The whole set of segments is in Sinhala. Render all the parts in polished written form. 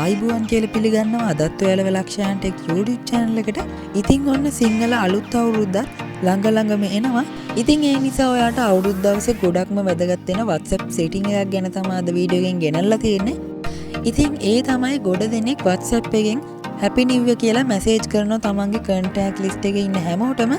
ආයිබුවන් කියලා පිළිගන්නවා අදත් ඔයාලා ලක්ෂයන් ටෙක් YouTube channel එකට. ඉතින් ඔන්න සිංහල අලුත් අවුරුද්දත් ළඟම එනවා. ඉතින් ඒ නිසා ඔයාලට අවුරුදු දවසේ ගොඩක්ම වැදගත් වෙන WhatsApp setting එකක් ගැන තමයි අද වීඩියෝ එකෙන් ගෙනල්ලා තියෙන්නේ. ඉතින් ඒ තමයි ගොඩ දෙනෙක් WhatsApp එකෙන් Happy New Year කියලා මැසේජ් කරනවා තමන්ගේ contact list එකේ ඉන්න හැමෝටම.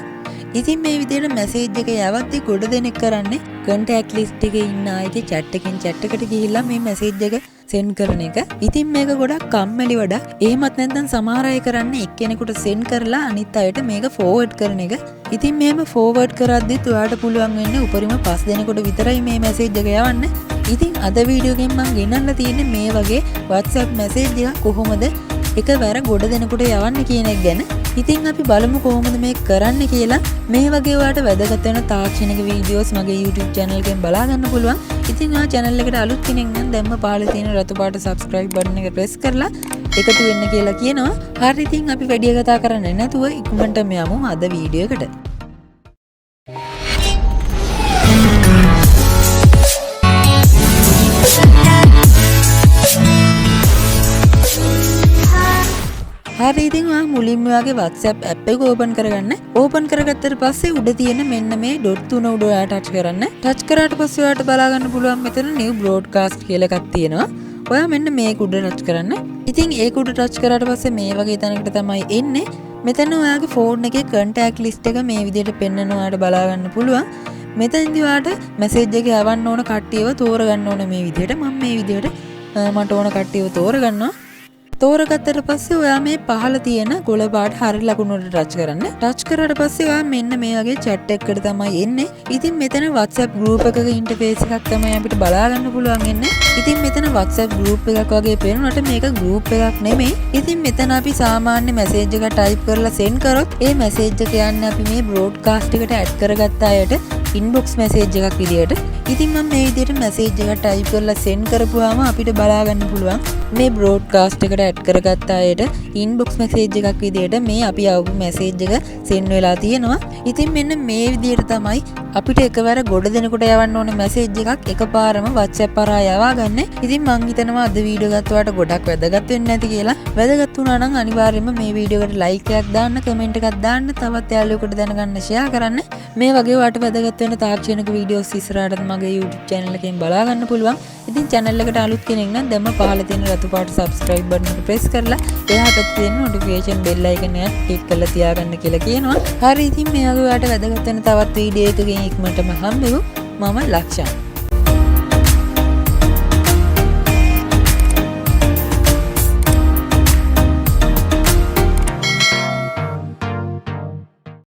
ඉතින් මේ විදිහට මැසේජ් එක යවද්දි ගොඩ දෙනෙක් කරන්නේ contact list එකේ ඉන්න අයගේ chat එකෙන් chat එකට ගිහිල්ලා මේ මැසේජ් එක send කරන එක. ඉතින් මේක ගොඩක් කම්මැලි වැඩක්. එහෙමත් නැත්නම් සමහර අය කරන්නේ එක්කෙනෙකුට send කරලා අනිත් අයට මේක forward කරන එක. ඉතින් මේව forward කරද්දිත් ඔයාලට පුළුවන් වෙන්නේ උපරිම 5 දෙනෙකුට විතරයි මේ මැසේජ් එක යවන්න. ඉතින් අද වීඩියෝ එකෙන් මම ගෙනල්ලා තියෙන්නේ මේ වගේ WhatsApp මැසේජ් එක කොහොමද එකවර ගොඩ දෙනෙකුට යවන්න කියන එක ගැන. ඉතින් අපි බලමු කොහොමද මේක කරන්න කියලා. මේ වගේ ඔයාලට වැදගත් වෙන තාක්ෂණික වීඩියෝස් මගේ YouTube channel එකෙන් බලා ගන්න පුළුවන්. ඉතින් ඔයා channel එකට අලුත් කෙනෙක් නම් දැම්ම පහළ තියෙන රතු පාට subscribe button එක press කරලා එකතු වෙන්න කියලා කියනවා. හරි ඉතින් අපි වැඩි කතා කරන්නේ නැතුව ඉක්මනටම යමු අද වීඩියෝ එකට. හරි ඉතින් ඔයා මුලින්ම ඔයාගේ WhatsApp app එක open කරගන්න. open කරගත්තට පස්සේ උඩ තියෙන මෙන්න මේ dot 3 උඩ ඔයා touch කරන්න. touch කරාට පස්සේ ඔයාට බලා ගන්න පුළුවන් මෙතන new broadcast කියලා එකක් තියෙනවා. ඔයා මෙන්න මේක උඩ touch කරන්න. ඉතින් ඒක උඩ touch කරාට පස්සේ මේ වගේ තැනකට තමයි එන්නේ. මෙතන ඔයාගේ phone එකේ contact list එක මේ විදිහට පෙන්නන ඔයාට බලා ගන්න පුළුවන්. මෙතනදී ඔයාට message එක යවන්න ඕන කට්ටියව තෝරගන්න ඕන මේ විදිහට. මම මේ විදිහට මට ඕන කට්ටියව තෝරගන්නවා. තෝරගත්තට පස්සේ ඔයා මේ පහළ තියෙන ගොල පාට හරි ලකුණට ටච් කරන්න. ටච් කරාට පස්සේ ඔයා මෙන්න මේ වගේ chat එකකට තමයි එන්නේ. ඉතින් මෙතන WhatsApp group එකක interface එකක් තමයි අපිට බලා ගන්න පුළුවන් වෙන්නේ. ඉතින් මෙතන WhatsApp group එකක් වගේ පේනකොට මේක group එකක් නෙමෙයි. ඉතින් මෙතන අපි සාමාන්‍ය message එක type කරලා send කරොත් ඒ message එක යන්නේ අපි මේ broadcast එකට add කරගත්ත අයට inbox message එකක් විදියට. ඉතින් මම මේ විදියට message එක type කරලා send කරපුවාම අපිට බලා ගන්න පුළුවන් මේ broadcast එකට add කරගත්ත අයට inbox message එකක් විදියට මේ අපි ආපු message එක send වෙලා තියෙනවා. ඉතින් මෙන්න මේ විදියට තමයි අපිට එකවර ගොඩ දෙනෙකුට යවන්න ඕන message එකක් එකපාරම WhatsApp හරහා යවා ගන්න. ඉතින් මං හිතනවා අද වීඩියෝ ගත්තවාට ගොඩක් වැදගත් වෙන්නේ නැති කියලා. වැදගත් වුණා නම් අනිවාර්යයෙන්ම මේ වීඩියෝ එකට like එකක් දාන්න, comment එකක් දාන්න, තවත් යාළුවෙකුට දැනගන්න share කරන්න. මේ වගේ වට වැදගත් වෙන තාක්ෂණික වීඩියෝස් ඉස්සරහට මගේ YouTube channel එකෙන් බලා ගන්න පුළුවන්. ඉතින් channel එකට අලුත් කෙනෙක් නම් දැම්ම පහළ තියෙන රතු පාට subscribe button එක press කරලා එහා පැත්තේ තියෙන notification bell icon එක click කරලා තියාගන්න කියලා කියනවා. හරි ඉතින් මේ වගේ ඔයාලට වැදගත් වෙන තවත් වීඩියෝ එකකින් ඉක්මනටම හම්බෙමු. මම ලක්ෂණ.